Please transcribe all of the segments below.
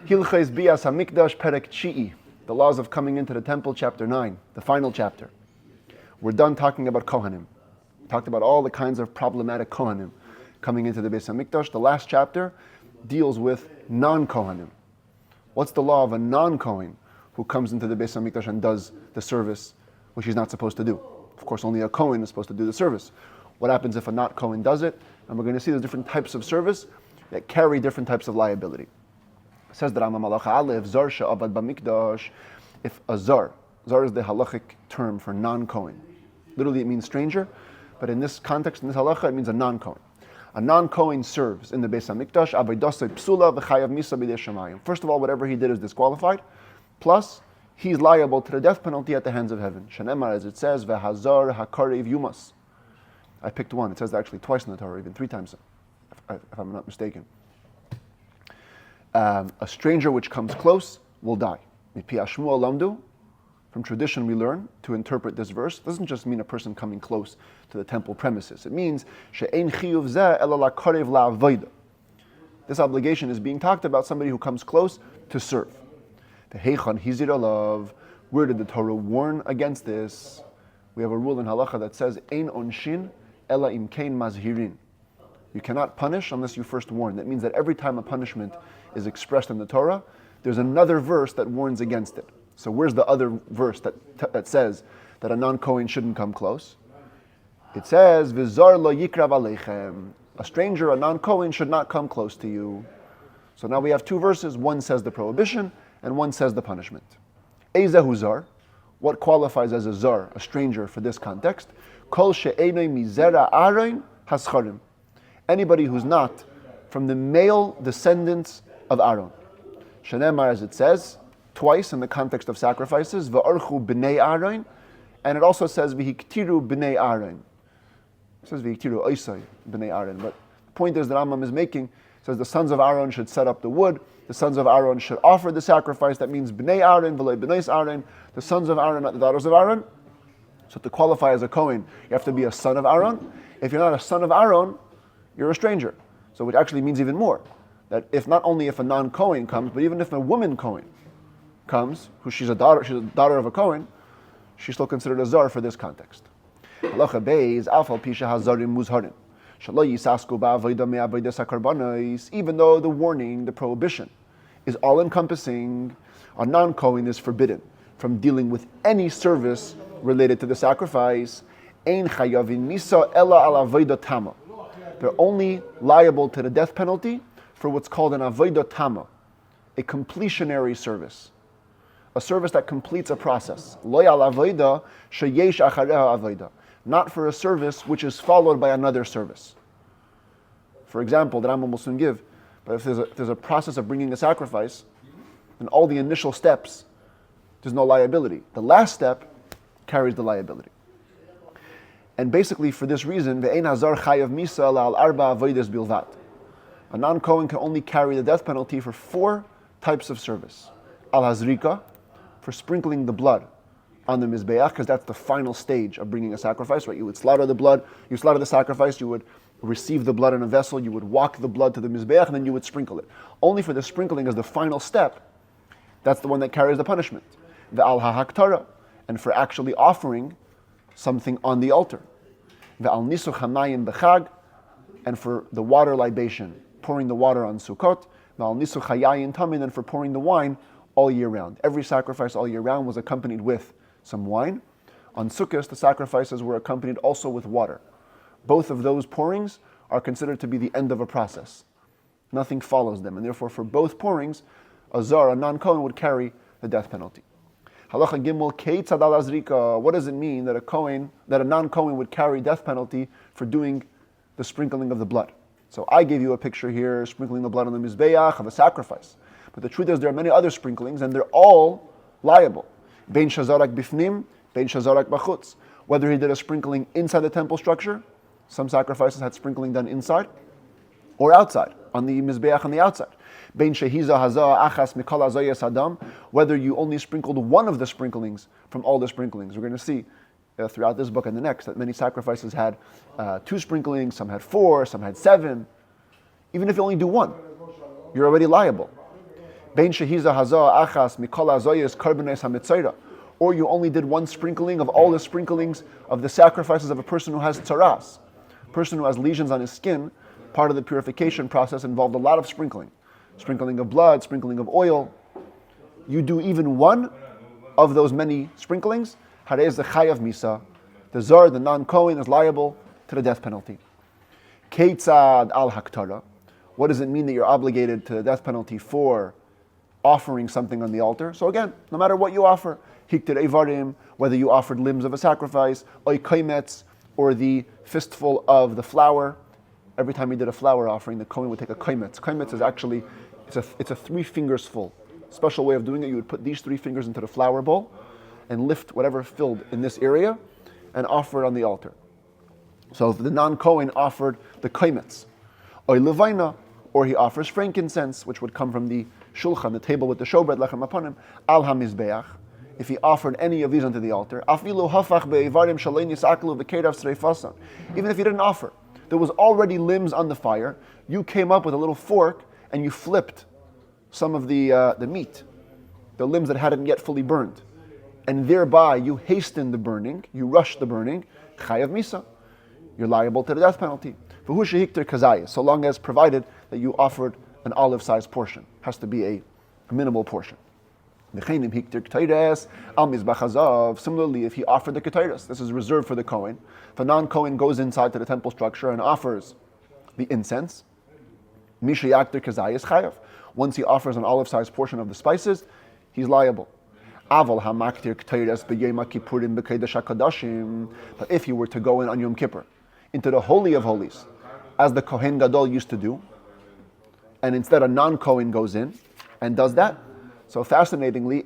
Hilchos bias Hamikdash perek chi'i, the laws of coming into the temple, chapter 9, the final chapter. We're done talking about Kohanim. Talked about all the kinds of problematic Kohanim coming into the Beis Hamikdash. The last chapter deals with non-Kohanim. What's the law of a non-Kohen who comes into the Beis Hamikdash and does the service which he's not supposed to do? Of course, only a Kohen is supposed to do the service. What happens if a not Kohen does it? And we're going to see there's different types of service that carry different types of liability. It says that Rambam Malacha Aleph, Zar she'avad b'mikdash, if a zar is the halachic term for non-Kohen. Literally it means stranger, but in this context, in this halacha, it means a non-Kohen. A non-Kohen serves in the Beis Hamikdash, avodah psula v'chayav misa b'dei shamayim. First of all, whatever he did is disqualified, plus he's liable to the death penalty at the hands of heaven. Shenemar, as it says, v'hazar hakarev yumas. I picked one. It says that actually twice in the Torah, even 3 times, if I'm not mistaken. A stranger which comes close will die. From tradition we learn to interpret this verse. It doesn't just mean a person coming close to the temple premises. It means this obligation is being talked about somebody who comes close to serve. Where did the Torah warn against this? We have a rule in halacha that says ein onshin ela im kein mazhirin. You cannot punish unless you first warn. That means that every time a punishment is expressed in the Torah, there's another verse that warns against it. So where's the other verse that says that a non-Kohen shouldn't come close? It says, V'zar lo yikrav aleichem. A stranger, a non-Kohen, should not come close to you. So now we have 2 verses. One says the prohibition, and one says the punishment. Eizehu zar. What qualifies as a zar, a stranger for this context? Kol she'enoi mizera aron hascharim. Anybody who's not from the male descendants of Aaron. Shenemar, as it says, twice in the context of sacrifices, v'archu b'nei Aaron, and it also says v'hiktiru b'nei Aaron. It says v'hiktiru oisai b'nei Aaron, but the point is that Rambam is making, says the sons of Aaron should set up the wood, the sons of Aaron should offer the sacrifice. That means b'nei Aaron, v'lei b'neis Aaron, the sons of Aaron, not the daughters of Aaron. So to qualify as a Kohen, you have to be a son of Aaron. If you're not a son of Aaron, you're a stranger. So it actually means even more. That if not only if a non-Kohen comes, but even if a woman Kohen comes, who she's a daughter of a Kohen, she's still considered a zar for this context. Halacha beis afal pisha hazarim muzharin. Shalo yisasku ba'avodah me'avodas hakarbanos. Even though the warning, the prohibition, is all-encompassing, a non-Kohen is forbidden from dealing with any service related to the sacrifice. Ein chayavin misa ela al avodah tama. They're only liable to the death penalty for what's called an avodah tama, a completionary service. A service that completes a process. Lo al avodah sheyesh achareha avodah. Not for a service which is followed by another service. For example, the Rambam will soon give, but if there's a process of bringing a sacrifice, then all the initial steps, there's no liability. The last step carries the liability. And basically, for this reason, ve'ein hazar chayav misa al arba avodas bilvat. A non-Kohen can only carry the death penalty for 4 types of service. Al hazrika, for sprinkling the blood on the mizbeach, because that's the final stage of bringing a sacrifice, right? You would slaughter the blood, you slaughter the sacrifice, you would receive the blood in a vessel, you would walk the blood to the mizbeach, and then you would sprinkle it. Only for the sprinkling as the final step, that's the one that carries the punishment. The al hahaktara, and for actually offering something on the altar. The al nisuch hamayim b'chag, and for the water libation, pouring the water on Sukkot. The al nisuch hayayin tamin, and for pouring the wine all year round. Every sacrifice all year round was accompanied with some wine. On Sukkot, the sacrifices were accompanied also with water. Both of those pourings are considered to be the end of a process. Nothing follows them, and therefore for both pourings, a zar, a non-Kohen, would carry the death penalty. Halacha Gimel Keitzad al Azrika. What does it mean that a non-Kohen would carry death penalty for doing the sprinkling of the blood? So I gave you a picture here, sprinkling the blood on the mizbeach of a sacrifice. But the truth is there are many other sprinklings, and they're all liable. Bein shazarak bifnim, bein shazarak bachutz. Whether he did a sprinkling inside the temple structure, some sacrifices had sprinkling done inside, or outside, on the mizbeach on the outside. Bein shehiza hazah achas mikol hazayas adam. Whether you only sprinkled one of the sprinklings from all the sprinklings. We're going to see throughout this book and the next that many sacrifices had 2 sprinklings, some had 4, some had 7. Even if you only do 1, you're already liable. Bein shehiza hazah achas mikol hazoyes karbanes hamitzayra. Or you only did one sprinkling of all the sprinklings of the sacrifices of a person who has tzaras. A person who has lesions on his skin, part of the purification process involved a lot of sprinkling. Sprinkling of blood, sprinkling of oil. You do even one of those many sprinklings, harez the chayav misa. The zar, the non-Kohen, is liable to the death penalty. Keitzad al haktara. What does it mean that you're obligated to the death penalty for offering something on the altar? So again, no matter what you offer, hikter evarim, whether you offered limbs of a sacrifice, oy kaimetz, or the fistful of the flour. Every time you did a flour offering, the Kohen would take a kaimetz. Kaimetz is actually, it's a 3 fingers full. Special way of doing it, you would put these 3 fingers into the flour bowl and lift whatever filled in this area and offer it on the altar. So if the non-Kohen offered the kaimetz, oy levaina, or he offers frankincense, which would come from the shulchan, the table with the showbread, lechem apanim, al hamizbeach. If he offered any of these onto the altar, even if he didn't offer, there was already limbs on the fire. You came up with a little fork and you flipped some of the meat, the limbs that hadn't yet fully burned, and thereby you hastened the burning, you rushed the burning. Chayav misa, you're liable to the death penalty. So long as provided that you offered an olive-sized portion, has to be a minimal portion. Similarly, if he offered the ketairas, this is reserved for the Kohen. If a non-Kohen goes inside to the temple structure and offers the incense, once he offers an olive-sized portion of the spices, he's liable. But if you were to go in on Yom Kippur, into the Holy of Holies, as the Kohen Gadol used to do, and instead a non-Kohen goes in and does that, so fascinatingly,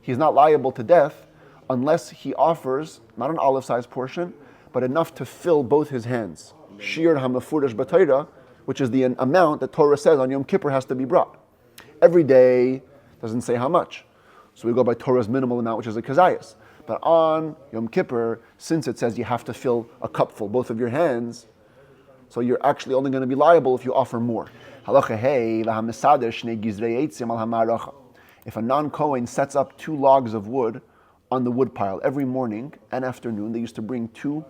he's not liable to death unless he offers not an olive-sized portion, but enough to fill both his hands. Shir hamafurish b'Torah, which is the amount that Torah says on Yom Kippur has to be brought. Every day doesn't say how much, so we go by Torah's minimal amount, which is a kazayas. But on Yom Kippur, since it says you have to fill a cupful, both of your hands, so you're actually only going to be liable if you offer more. If a non-Kohen sets up 2 logs of wood on the wood pile every morning and afternoon, they used to bring 2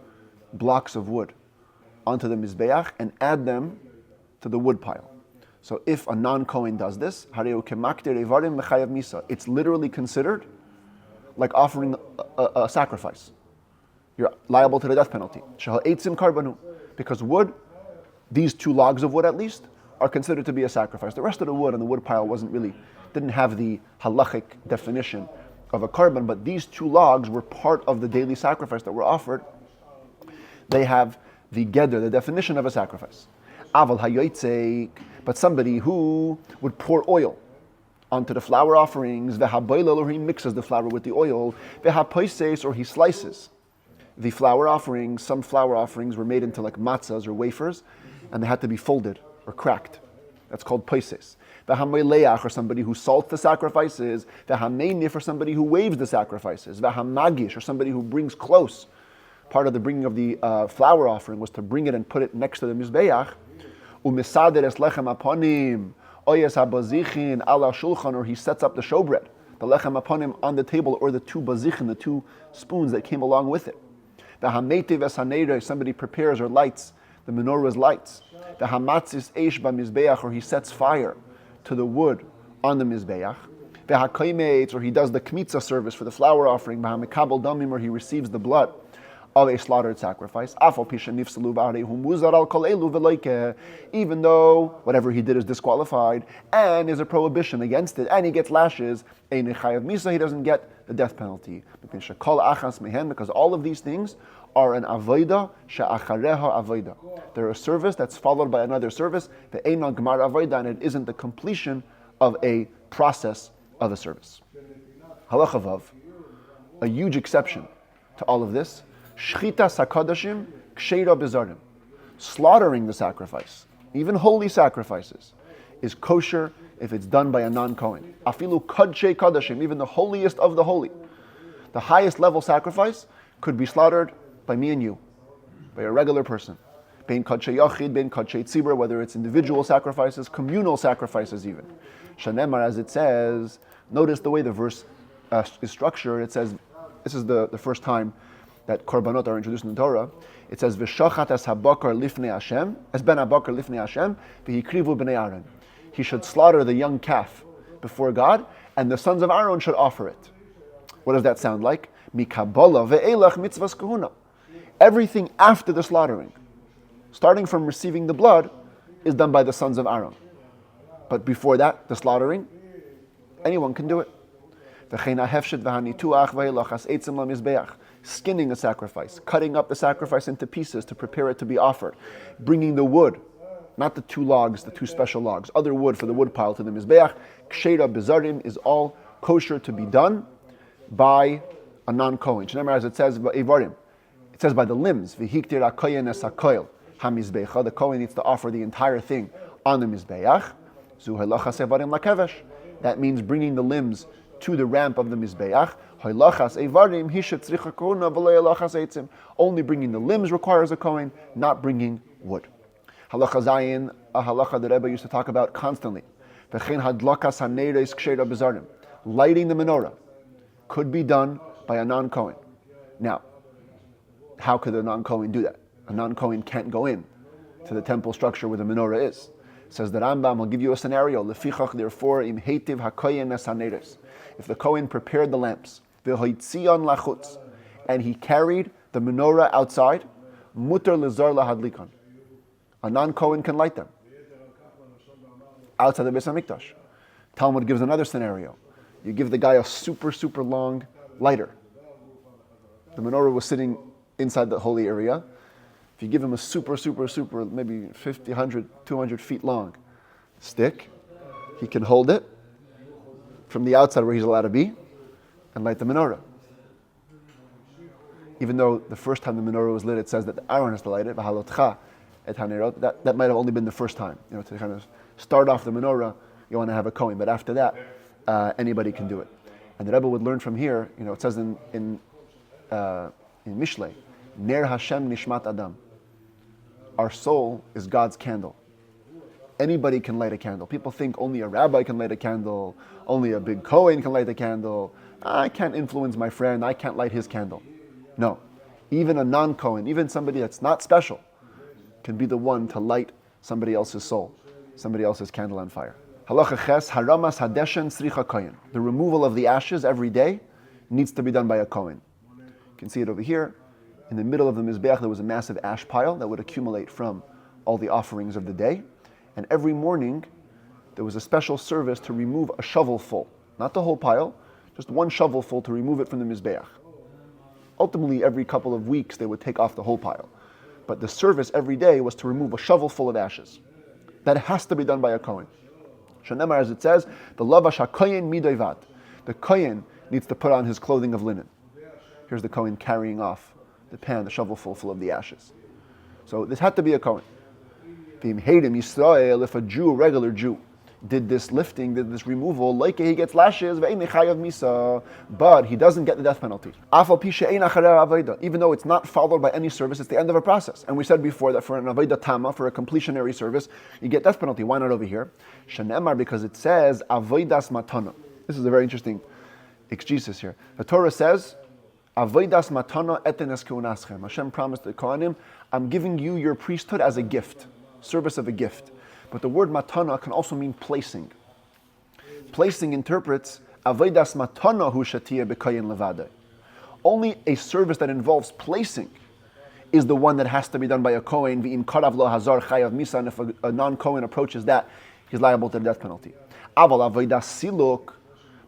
blocks of wood onto the mizbeach and add them to the wood pile. So if a non-Kohen does this, it's literally considered like offering a sacrifice. You're liable to the death penalty. Because wood, these 2 logs of wood at least, are considered to be a sacrifice. The rest of the wood on the wood pile didn't have the halachic definition of a carbon, but these 2 logs were part of the daily sacrifice that were offered. They have the geder, the definition of a sacrifice. Aval hayotzek, but somebody who would pour oil onto the flour offerings, vehaboilel, or he mixes the flour with the oil, vehapoises, or he slices the flour offerings. Some flour offerings were made into like matzahs or wafers, and they had to be folded or cracked. That's called poises. V'hamoileach, or somebody who salts the sacrifices. V'hameinif, for somebody who waves the sacrifices. V'hamagish, or somebody who brings close. Part of the bringing of the flour offering was to bring it and put it next to the mizbeach. U'misader es lechem aponim, oyes habazichin ala shulchan, or he sets up the showbread, the lechem aponim on the table, or the 2 bazichin, the 2 spoons that came along with it. V'hameitiv es haneireh, somebody prepares or lights the menorah's lights. The hamatzis eish b'mizbeach, or he sets fire to the wood on the mizbeach. The hakaimetz, or he does the kmitza service for the flour offering. B'hamikabel damim, or he receives the blood of a slaughtered sacrifice. Even though whatever he did is disqualified and is a prohibition against it, and he gets lashes, he doesn't get the death penalty. Because all of these things are an avoida she'achareha avoida. They're a service that's followed by another service, the einan gemar avoida, and it isn't the completion of a process of a service. Halacha vav, a huge exception to all of this, shchita sakadashim ksheira bezarim. Slaughtering the sacrifice, even holy sacrifices, is kosher if it's done by a non-Kohen. Afilu kadshe kadashim, even the holiest of the holy. The highest level sacrifice could be slaughtered by me and you, by a regular person. bein kadshay yachid, bein kadshay tzibur, whether it's individual sacrifices, communal sacrifices even. Shanemar, as it says, notice the way the verse is structured. It says, this is the first time that korbanot are introduced in the Torah. It says, "V'shachat as habakar lifnei Hashem, as ben habakar lifnei Hashem, v'hikrivu b'nei Aaron." He should slaughter the young calf before God, and the sons of Aaron should offer it. What does that sound like? Mikabola ve'elach mitzvahs kahuna. Everything after the slaughtering, starting from receiving the blood, is done by the sons of Aaron. But before that, the slaughtering, anyone can do it. Skinning a sacrifice, cutting up the sacrifice into pieces to prepare it to be offered, bringing the wood, not the two logs, the two special logs, other wood for the wood pile to the mizbeach. Ksheira bezarim is all kosher to be done by a non-Kohen. As it says, it says by the limbs. V'hiktir hakohen es hakoil hamizbecha. The Kohen needs to offer the entire thing on the mizbeach. Zu halachas evarim lakevesh. That means bringing the limbs to the ramp of the mizbeach. Only bringing the limbs requires a Kohen, not bringing wood. Halacha Zayin, a halacha that Rabbi used to talk about constantly. Lighting the menorah could be done by a non-Kohen. Now, how could a non-Kohen do that? A non-Kohen can't go in to the temple structure where the menorah is. Says the Rambam, will give you a scenario. Lefichach, therefore, im heitiv hakoyen haneres. If the Kohen prepared the lamps, v'hoitzion lachutz, and he carried the menorah outside, mutar lezar lahadlikan. A non-Kohen can light them outside the Beis Hamikdash. Talmud gives another scenario. You give the guy a super, super long lighter. The menorah was sitting inside the holy area. If you give him a super, super, super, maybe 50, 100, 200 feet long stick, he can hold it from the outside where he's allowed to be and light the menorah. Even though the first time the menorah was lit, it says that Aaron has to light it, that might have only been the first time. To kind of start off the menorah, you want to have a Kohen, but after that, anybody can do it. And the Rebbe would learn from here, it says in Mishlei, Ner Hashem Nishmat Adam. Our soul is God's candle. Anybody can light a candle. People think only a rabbi can light a candle, only a big Kohen can light a candle. I can't influence my friend, I can't light his candle. No. Even a non-Kohen, even somebody that's not special, can be the one to light somebody else's soul, somebody else's candle on fire. Halacha ches, haramas hadeshen sricha kohen. The removal of the ashes every day needs to be done by a Kohen. You can see it over here. In the middle of the Mizbeach, there was a massive ash pile that would accumulate from all the offerings of the day. And every morning, there was a special service to remove a shovelful. Not the whole pile, just one shovelful to remove it from the Mizbeach. Ultimately, every couple of weeks, they would take off the whole pile. But the service every day was to remove a shovelful of ashes. That has to be done by a Kohen. Shanemar, as it says, the lavash hakohen midoivat. The Kohen needs to put on his clothing of linen. Here's the Kohen carrying off the pan, the shovelful full of the ashes. So this had to be a Kohen. If a Jew, a regular Jew, did this lifting, did this removal, like he gets lashes, but he doesn't get the death penalty. Even though it's not followed by any service, it's the end of a process. And we said before that for an avodah tama, for a completionary service, you get death penalty. Why not over here? Shanemar, because it says avodas matana. This is a very interesting exegesis here. The Torah says, avodas matana etenes keunaschem. Hashem promised the Kohanim, I'm giving you your priesthood as a gift, service of a gift. But the word matana can also mean placing. Placing interprets avodas matana hu shatia b'koyin levade. Only a service that involves placing is the one that has to be done by a Kohen. V'im karav lo hazar chayav misa. And if a non-Kohen approaches that, he's liable to the death penalty. Aval avodas siluk,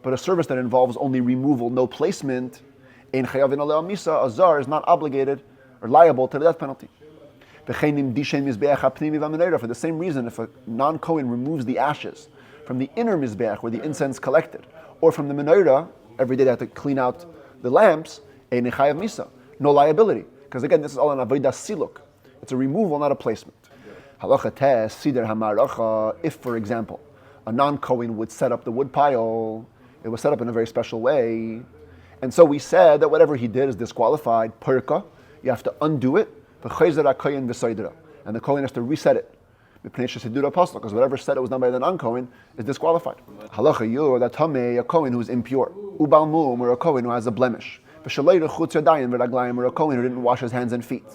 but a service that involves only removal, no placement, ein chayavin alei misa. A zar is not obligated or liable to the death penalty. For the same reason, if a non-Kohen removes the ashes from the inner Mizbeach where the incense collected, or from the menorah, every day they have to clean out the lamps, no liability. Because again, this is all an avodah siluk. It's a removal, not a placement. Halacha tes, sider hamaracha, if, for example, a non-Kohen would set up the wood pile, it was set up in a very special way, and so we said that whatever he did is disqualified, perka, you have to undo it, and and the Kohen has to reset it. Because whatever set it was done by the non-Kohen is disqualified. Halacha yor that tamei, a Kohen who is impure, ubal mum, or a Kohen who has a blemish, v'shaleiru chutz yadayim v'raglayim, or a Kohen who didn't wash his hands and feet.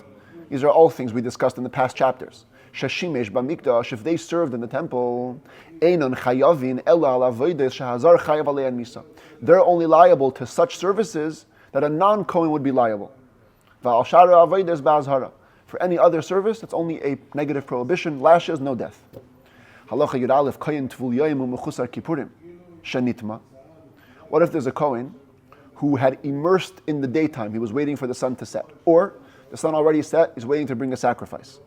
These are all things we discussed in the past chapters. Shashimesh b'mikdash, if they served in the temple, einon chayavin ela al avodas shehazar chayav alein misa. They're only liable to such services that a non-Kohen would be liable. V'al shara avodas ba'azhara. For any other service, it's only a negative prohibition, lashes, no death. Halacha Yud Aleph Kohen Tvul Yoyim U'Mechusar Kippurim Shenitma. What if there's a Kohen who had immersed in the daytime, he was waiting for the sun to set, or the sun already set, he's waiting to bring a sacrifice,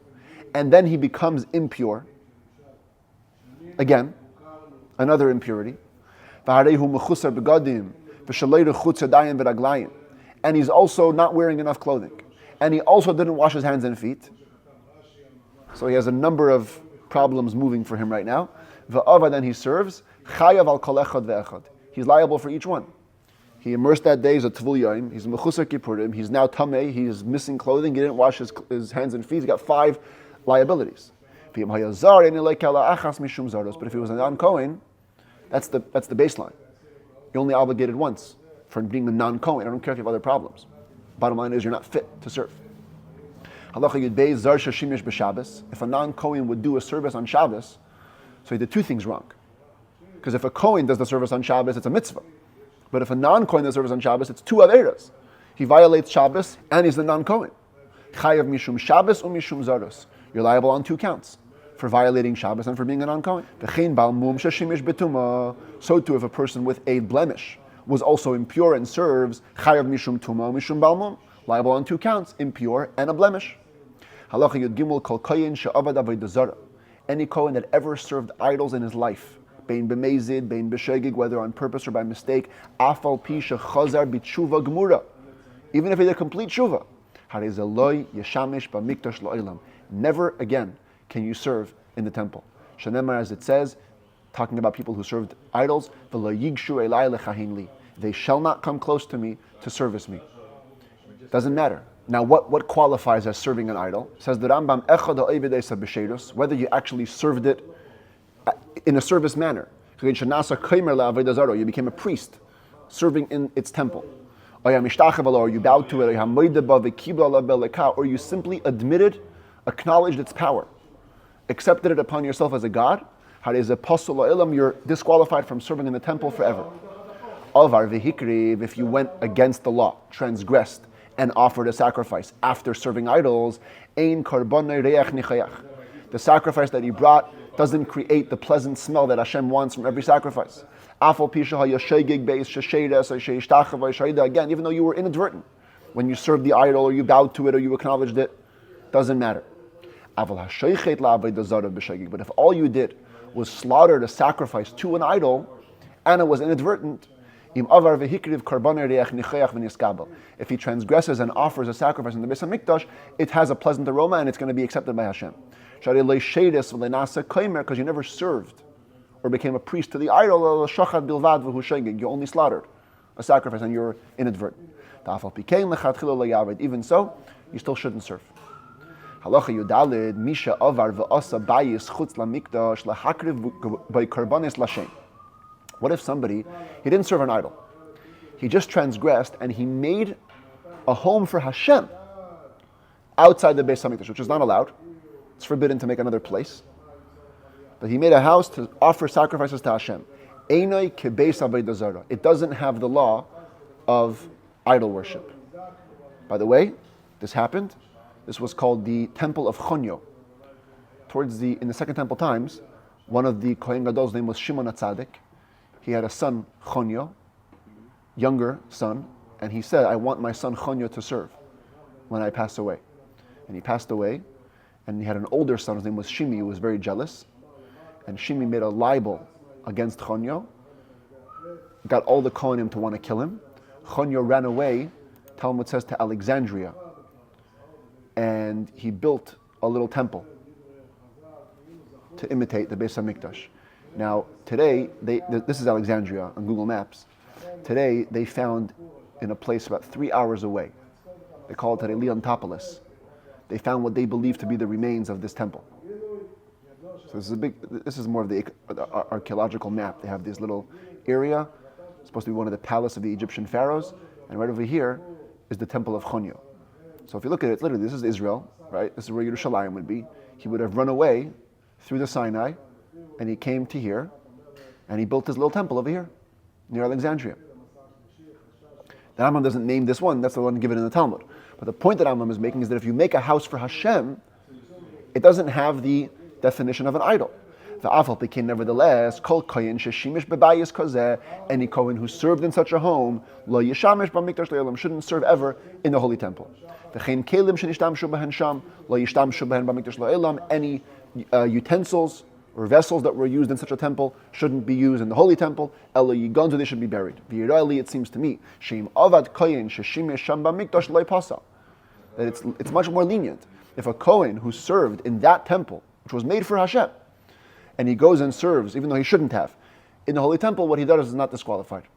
and then he becomes impure, again, another impurity, V'Harehu Mechusar Begadim V'Shaleiru Chutz Yadayim V'Raglayim, and he's also not wearing enough clothing, and he also didn't wash his hands and feet. So he has a number of problems moving for him right now. V'ava, then he serves. Chayav al kol echad ve'echad. He's liable for each one. He immersed that day, he's a tvul yoyim, he's mechusar kippurim, he's now tamei, he's missing clothing, he didn't wash his hands and feet, he's got 5 liabilities. But if he was a non-Kohen, that's the baseline. You're only obligated once for being a non-Kohen. I don't care if you have other problems. Bottom line is you're not fit to serve. Halacha Yud Beis Zar Shashimish b'Shabbos. If a non-Kohen would do a service on Shabbos, so he did 2 things wrong. Because if a Kohen does the service on Shabbos, it's a mitzvah. But if a non-Kohen does the service on Shabbos, it's 2 averas. He violates Shabbos and he's the non-Kohen. Chayav mishum Shabbos mishum zaros. You're liable on 2 counts, for violating Shabbos and for being a non-Kohen. V'chein bal mum shashimish b'tumah. So too, if a person with a blemish was also impure and serves, chayav mishum tuma mishum balmum, liable on 2 counts, impure and a blemish. Halacha Yud Gimel kol kohen she'avad avodah zara. Any Kohen that ever served idols in his life, bein b'mezid, bein b'shegig, whether on purpose or by mistake, afal pi shechazar b'tshuva gemura, even if he did a complete tshuva, harei ze lo yeshamish b'mikdash lo'olam. Never again can you serve in the temple. Shenemar, as it says, talking about people who served idols, v'lo yigshu elai lechahin li. They shall not come close to me to service me. Doesn't matter. Now, what qualifies as serving an idol? Says the Rambam, echad ha'ovedesa b'sheiros, whether you actually served it in a service manner. You became a priest, serving in its temple. Or you bowed to it, or you simply admitted, acknowledged its power, accepted it upon yourself as a god. You're disqualified from serving in the temple forever. If you went against the law, transgressed, and offered a sacrifice after serving idols, the sacrifice that he brought doesn't create the pleasant smell that Hashem wants from every sacrifice. Again, even though you were inadvertent, when you served the idol or you bowed to it or you acknowledged it, doesn't matter. But if all you did was slaughter a sacrifice to an idol, and it was inadvertent, if he transgresses and offers a sacrifice in the Beis Hamikdash, it has a pleasant aroma and it's going to be accepted by Hashem. Because you never served or became a priest to the idol, you only slaughtered a sacrifice and you're inadvertent. Even so, you still shouldn't serve. Halacha Yudalid, Misha Avar v'asa bayis chutz lamikdash lahakriv by karbanis lashem. What if somebody, he didn't serve an idol, he just transgressed and he made a home for Hashem outside the Beis Hamikdash, which is not allowed. It's forbidden to make another place. But he made a house to offer sacrifices to Hashem. Einoi kebeis avodah zara. It doesn't have the law of idol worship. By the way, this happened. This was called the Temple of Chonyo. In the Second Temple times, one of the Kohen Gadol's name was Shimon HaTzadik. He had a son, Chonyo, younger son, and he said, I want my son Chonyo to serve when I pass away. And he passed away, and he had an older son, his name was Shimi, who was very jealous. And Shimi made a libel against Chonyo, got all the Kohanim to want to kill him. Chonyo ran away, Talmud says, to Alexandria, and he built a little temple to imitate the Beis Hamikdash. Now, today, this is Alexandria on Google Maps. Today, they found in a place about 3 hours away. They call it today Leontopolis. they found what they believe to be the remains of this temple. So this is more of the archaeological map. They have this little area, supposed to be one of the palace of the Egyptian pharaohs, and right over here is the temple of Chonyo. So if you look at it, literally this is Israel, right? This is where Yerushalayim would be. He would have run away through the Sinai, and he came to here, and he built his little temple over here, near Alexandria. The Rambam doesn't name this one, that's the one given in the Talmud. But the point that Rambam is making is that if you make a house for Hashem, it doesn't have the definition of an idol. Nevertheless, any Kohen who served in such a home shouldn't serve ever in the Holy Temple. Any utensils or vessels that were used in such a temple shouldn't be used in the Holy Temple. They should be buried. It seems to me that it's much more lenient. If a Kohen who served in that temple, which was made for Hashem, and he goes and serves, even though he shouldn't have, in the Holy Temple, what he does is not disqualified.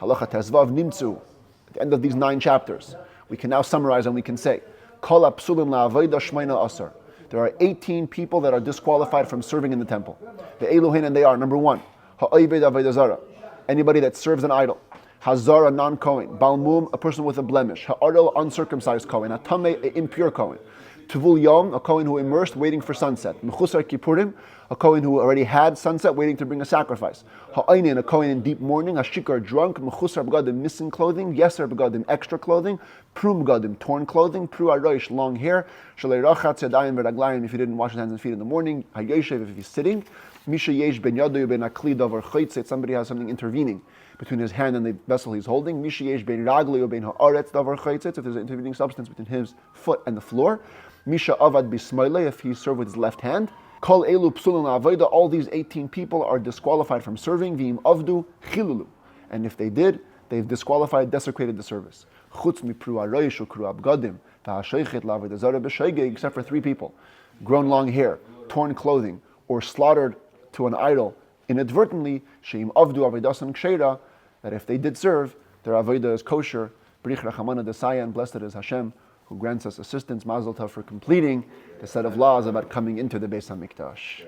Halacha Tezvav Nimtzu. At the end of these 9 chapters, we can now summarize and we can say, Kol ha'psulim la'avoda shmeina asar. There are 18 people that are disqualified from serving in the temple. The Elohin, and they are, number 1, ha'oived avodah zara, anybody that serves an idol. Hazar, a non-Kohen. Balmum, a person with a blemish. Ha'adol, uncircumcised Kohen. Hatame, an impure Kohen. Tuvul Yom, a Kohen who immersed, waiting for sunset. Mechusar Kippurim, a Kohen who already had sunset, waiting to bring a sacrifice. Ha'ainin, a Kohen in deep mourning. Hashikar, drunk. Mechusar Begadim, missing clothing. Yeser Begadim, extra clothing. Prum Begadim, torn clothing. Pru Aroish, long hair. Shalei Rachatz Yadayim V'Raglayim, if he didn't wash his hands and feet in the morning. Hayeshev, if he's sitting. Misha Yesh Ben Yadoyu Ben Akli Davar Chaytzet, somebody has something intervening between his hand and the vessel he's holding. Misha Yesh Ben Ragli Ben Haaretz Davar Chaytzet, if there's an intervening substance between his foot and the floor. Misha Avad Bismaile, if he served with his left hand. Kol Elu Psulun Avoda, all these 18 people are disqualified from serving. V'im Avdu Chilulu, and if they did, they've disqualified, desecrated the service. Chutz Mipru Aroish Ukru Abgadim V'Hasheichet La'avodah Zara B'Sheigeg, except for 3 people: grown long hair, torn clothing, or slaughtered to an idol inadvertently. Sheim Avdu Avodasan Ksheira, that if they did serve, their avodah is kosher. Brich Rachamana Desayan, blessed is Hashem, who grants us assistance, Mazel Tov, for completing the set of laws about coming into the Beis Hamikdash.